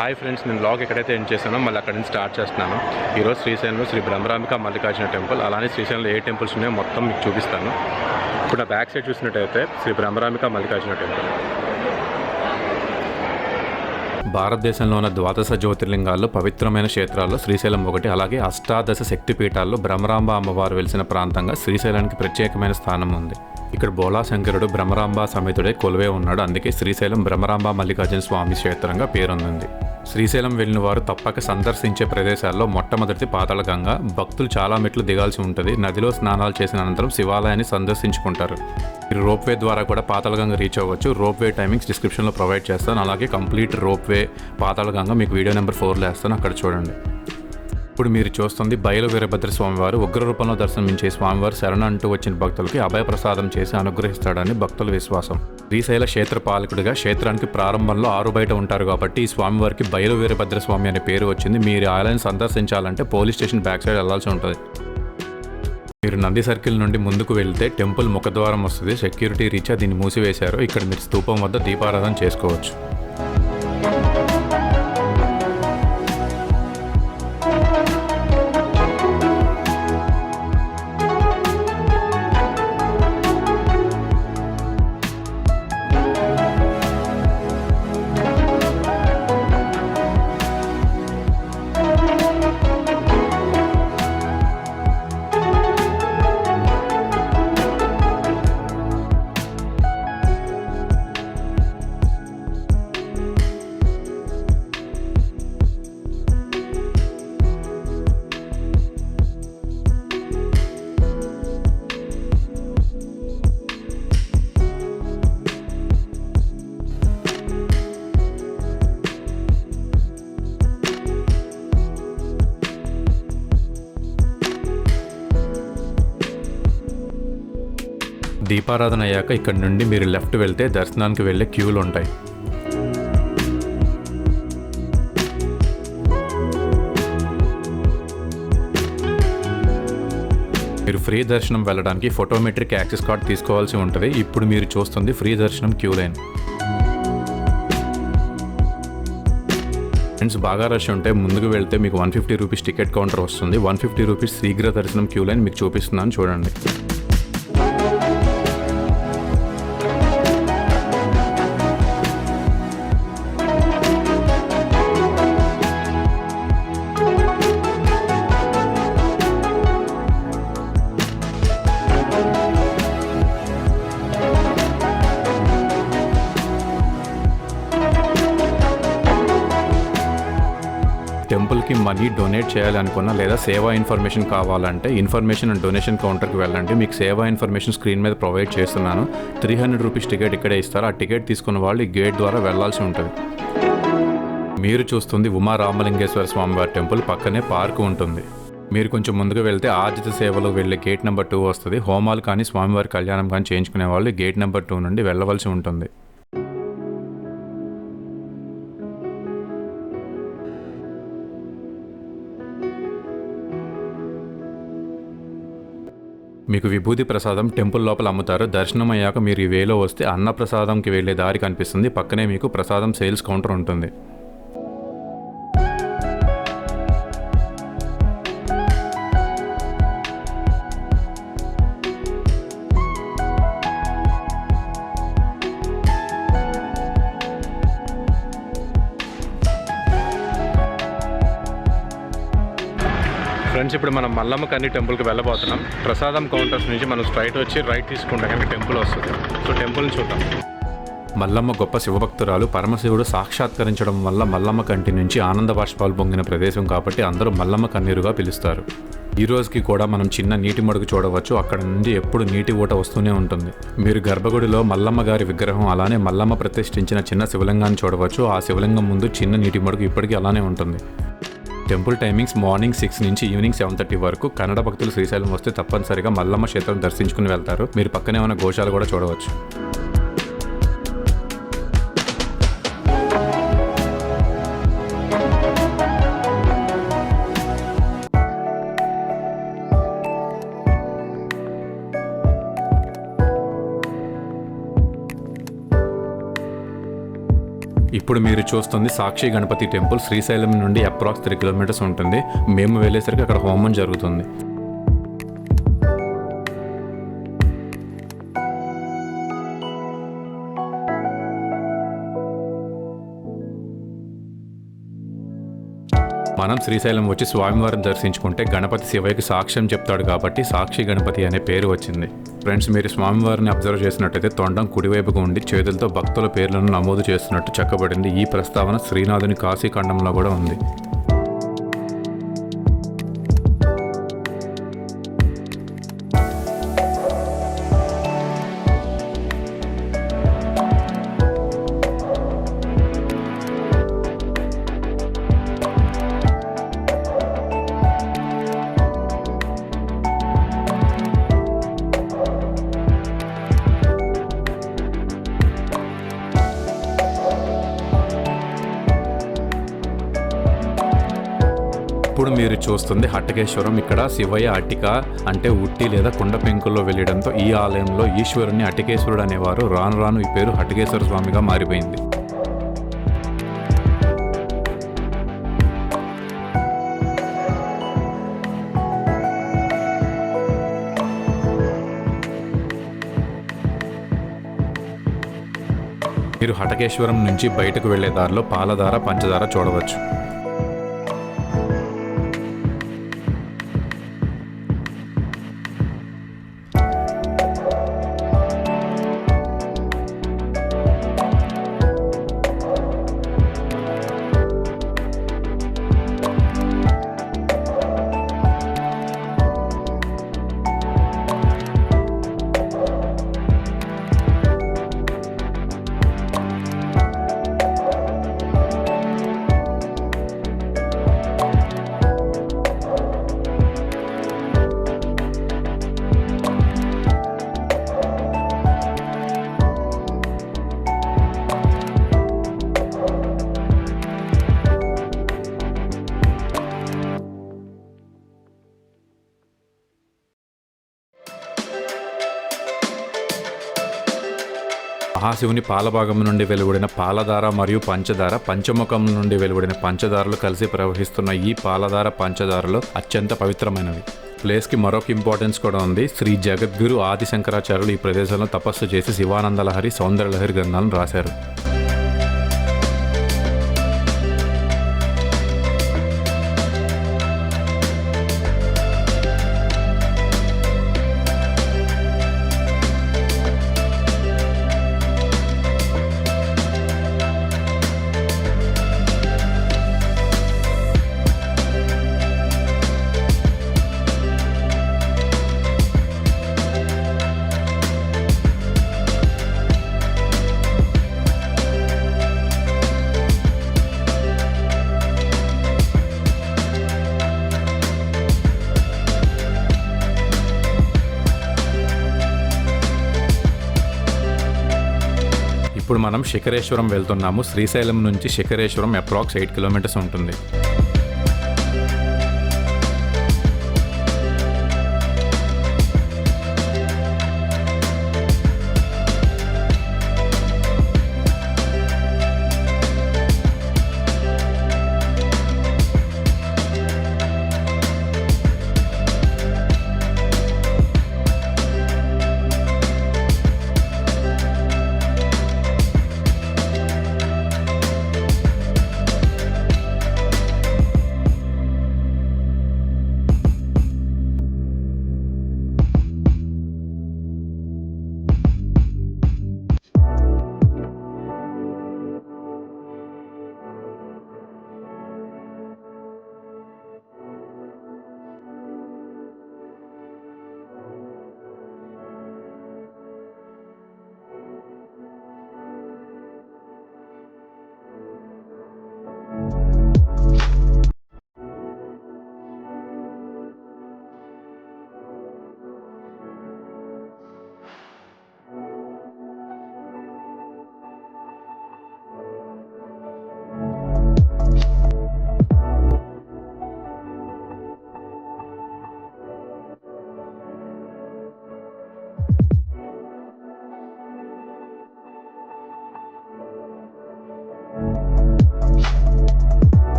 Hi friends, నేను blog ఎక్కడైతే end చేశానో మళ్ళీ అక్కడ నుంచి స్టార్ట్ చేస్తున్నాను. ఈరోజు శ్రీశైలంలో శ్రీ బ్రహ్మరాంబిక మల్లికార్జున టెంపుల్, అలానే శ్రీశైలంలో ఏ టెంపుల్స్ ఉన్నాయో మొత్తం మీకు చూపిస్తాను. ఇప్పుడు నా బ్యాక్ సైడ్ చూసినట్టయితే శ్రీ బ్రహ్మరాంబిక మల్లికార్జున టెంపుల్. భారతదేశంలో ఉన్న ద్వాదశ జ్యోతిర్లింగాల్లో పవిత్రమైన క్షేత్రాల్లో శ్రీశైలం ఒకటి. అలాగే అష్టాదశ శక్తిపీఠాల్లో బ్రహ్మరాంబ అమ్మవారు వెలిసిన ప్రాంతంగా శ్రీశైలానికి ప్రత్యేకమైన స్థానం ఉంది. ఇక్కడ బోలాశంకరుడు బ్రహ్మరాంబ సమేతుడే కొలువే ఉన్నాడు. అందుకే శ్రీశైలం బ్రహ్మరాంబ మల్లికార్జున స్వామి క్షేత్రంగా పేరొందింది. శ్రీశైలం వెళ్ళిన వారు తప్పక సందర్శించే ప్రదేశాల్లో మొట్టమొదటి పాతాళగంగ. భక్తులు చాలా మెట్లు దిగాల్సి ఉంటుంది. నదిలో స్నానాలు చేసిన అనంతరం శివాలయాన్ని సందర్శించుకుంటారు. మీరు రోప్వే ద్వారా కూడా పాతాళగంగ రీచ్ అవ్వచ్చు. రోప్వే టైమింగ్స్ డిస్క్రిప్షన్లో ప్రొవైడ్ చేస్తాను. అలాగే కంప్లీట్ రోప్వే పాతాళగంగ మీకు వీడియో నెంబర్ 4లో వేస్తాను, అక్కడ చూడండి. ఇప్పుడు మీరు చూస్తుంది బయలు వీరభద్ర స్వామివారు. ఉగ్ర రూపంలో దర్శనమించే స్వామివారు శరణ అంటూ వచ్చిన భక్తులకి అభయప్రసాదం చేసి అనుగ్రహిస్తాడని భక్తుల విశ్వాసం. శ్రీశైల క్షేత్రపాలకుడిగా క్షేత్రానికి ప్రారంభంలో ఆరు బయట ఉంటారు కాబట్టి ఈ స్వామివారికి బయలు వీరభద్ర స్వామి అనే పేరు వచ్చింది. మీరు ఆలయాన్ని సందర్శించాలంటే పోలీస్ స్టేషన్ బ్యాక్ సైడ్ వెళ్లాల్సి ఉంటుంది. మీరు నంది సర్కిల్ నుండి ముందుకు వెళ్తే టెంపుల్ ముఖద్వారం వస్తుంది. సెక్యూరిటీ రీత్యా దీన్ని మూసివేశారు. ఇక్కడ మీరు స్తూపం వద్ద దీపారాధన చేసుకోవచ్చు. దీపారాధన అయ్యాక ఇక్కడ నుండి మీరు లెఫ్ట్ వెళ్తే దర్శనానికి వెళ్ళే క్యూలు ఉంటాయి. మీరు ఫ్రీ దర్శనం వెళ్ళడానికి ఫోటోమెట్రిక్ యాక్సెస్ కార్డ్ తీసుకోవాల్సి ఉంటుంది. ఇప్పుడు మీరు చూస్తుంది ఫ్రీ దర్శనం క్యూ లైన్. ఫ్రెండ్స్, బాగా రష్ ఉంటే ముందుకు వెళ్తే మీకు 150 రూపీస్ టికెట్ కౌంటర్ వస్తుంది. 150 రూపీస్ శీఘ్ర దర్శనం క్యూ లైన్ మీకు చూపిస్తున్నాను, చూడండి. టెంపుల్కి మనీ డొనేట్ చేయాలనుకున్నా లేదా సేవా ఇన్ఫర్మేషన్ కావాలంటే ఇన్ఫర్మేషన్ అండ్ డొనేషన్ కౌంటర్కి వెళ్ళండి. మీకు సేవా ఇన్ఫర్మేషన్ స్క్రీన్ మీద ప్రొవైడ్ చేస్తున్నాను. 300 రూపీస్ టికెట్ ఇక్కడే ఇస్తారు. ఆ టికెట్ తీసుకున్న వాళ్ళు ఈ గేట్ ద్వారా వెళ్లాల్సి ఉంటుంది. మీరు చూస్తుంది ఉమా రామలింగేశ్వర స్వామివారి టెంపుల్. పక్కనే పార్క్ ఉంటుంది. మీరు కొంచెం ముందుకు వెళ్తే ఆర్జిత సేవలు వెళ్ళే గేట్ నెంబర్ 2 వస్తుంది. హోమాలు కానీ స్వామివారి కళ్యాణం కానీ చేయించుకునే వాళ్ళు గేట్ నెంబర్ 2 నుండి వెళ్ళవలసి ఉంటుంది. మీకు విభూతి ప్రసాదం టెంపుల్ లోపల అమ్ముతారు. దర్శనం అయ్యాక మీరు ఈ వేలో వస్తే అన్న ప్రసాదంకి వెళ్ళే దారి కనిపిస్తుంది. పక్కనే మీకు ప్రసాదం సేల్స్ కౌంటర్ ఉంటుంది. ఫ్రెండ్స్, ఇప్పుడు మనం మల్లమ్మ కన్ని టెంపుల్కి వెళ్ళబోతున్నాం. ప్రసాదం కౌంటర్స్ నుంచి మనం స్ట్రైట్ వచ్చి రైట్ తీసుకుంటే కనుక టెంపుల్ వస్తుంది. సో టెంపుల్ని చూద్దాం. మల్లమ్మ గొప్ప శివభక్తురాలు. పరమశివుడు సాక్షాత్కరించడం వల్ల మల్లమ్మ కంటి నుంచి ఆనంద బాష్పాలు పొంగిన ప్రదేశం కాబట్టి అందరూ మల్లమ్మ కన్నీరుగా పిలుస్తారు. ఈ రోజుకి కూడా మనం చిన్న నీటి మడుగు చూడవచ్చు. అక్కడ నుండి ఎప్పుడు నీటి ఊట వస్తూనే ఉంటుంది. మీరు గర్భగుడిలో మల్లమ్మ గారి విగ్రహం, అలానే మల్లమ్మ ప్రతిష్ఠించిన చిన్న శివలింగాన్ని చూడవచ్చు. ఆ శివలింగం ముందు చిన్న నీటి మడుగు ఇప్పటికీ అలానే ఉంటుంది. టెంపుల్ టైమింగ్స్ మార్నింగ్ 6 నుంచి ఈవినింగ్ 7:30 వరకు. కన్నడ భక్తులు శ్రీశైలం వస్తే తప్పనిసరిగా మల్లమ్మ క్షేత్రం దర్శించుకుని వెళ్తారు. మీరు పక్కనే ఉన్న గోశాల కూడా చూడవచ్చు. ఇప్పుడు మీరు చూస్తుంది సాక్షి గణపతి టెంపుల్. శ్రీశైలం నుండి అప్రాక్స్ 3 కిలోమీటర్స్ ఉంటుంది. మేము వెళ్ళేసరికి అక్కడ హోమం జరుగుతుంది. మనం శ్రీశైలం వచ్చి స్వామివారిని దర్శించుకుంటే గణపతి శివయ్యకి సాక్ష్యం చెప్తాడు కాబట్టి సాక్షి గణపతి అనే పేరు వచ్చింది. ఫ్రెండ్స్, మీరు స్వామివారిని అబ్జర్వ్ చేసినట్టయితే తొండం కుడివైపుగా ఉండి చేతులతో భక్తుల పేర్లను నమోదు చేస్తున్నట్టు చెక్కబడింది. ఈ ప్రస్తావన శ్రీనాథుని కాశీఖండంలో కూడా ఉంది. ఇప్పుడు మీరు చూస్తుంది హట్టకేశ్వరం. ఇక్కడ శివయ్య అట్టిక అంటే ఉట్టి లేదా కుండ పెంకుల్లో వెళ్ళడంతో ఈ ఆలయంలో ఈశ్వరుని అట్టికేశ్వరుడు అనేవారు. రాను రాను ఈ పేరు హట్టకేశ్వర స్వామిగా మారిపోయింది. మీరు హట్టకేశ్వరం నుంచి బయటకు వెళ్లే దారిలో పాలధార, పంచదార చూడవచ్చు. మహాశివుని పాలభాగం నుండి వెలువడిన పాలధార మరియు పంచదార, పంచముఖం నుండి వెలువడిన పంచదారలు కలిసి ప్రవహిస్తున్న ఈ పాలధార, పంచదారలు అత్యంత పవిత్రమైనవి. ప్లేస్కి మరొక ఇంపార్టెన్స్ కూడా ఉంది. శ్రీ జగద్గురు ఆది శంకరాచార్యులు ఈ ప్రదేశంలో తపస్సు చేసి శివానందలహరి, సౌందర్యలహరి గ్రంథాలను రాశారు. ఇప్పుడు మనం శిఖరేశ్వరం వెళ్తున్నాము. శ్రీశైలం నుంచి శిఖరేశ్వరం అప్రాక్స్ 8 కిలోమీటర్స్ ఉంటుంది.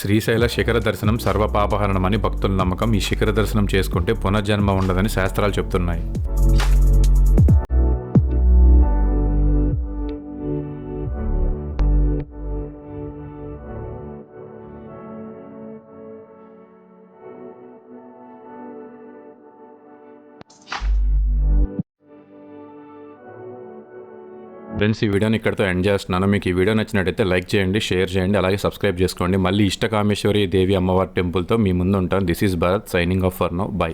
శ్రీశైల శిఖర దర్శనం సర్వపాపహరణమని భక్తుల నమ్మకం. ఈ శిఖర దర్శనం చేసుకుంటే పునర్జన్మ ఉండదని శాస్త్రాలు చెప్తున్నాయి. ఫ్రెండ్స్, ఈ వీడియోని ఇక్కడితో ఎండ్ చేస్తున్నాను. మీకు ఈ వీడియో నచ్చినట్టయితే లైక్ చేయండి, షేర్ చేయండి, అలాగే సబ్స్క్రైబ్ చేసుకోండి. మళ్ళీ ఇష్టకామేశ్వరి దేవి అమ్మవారి టెంపుల్తో మీ ముందు ఉంటాను. This is Bharat signing off for now. By.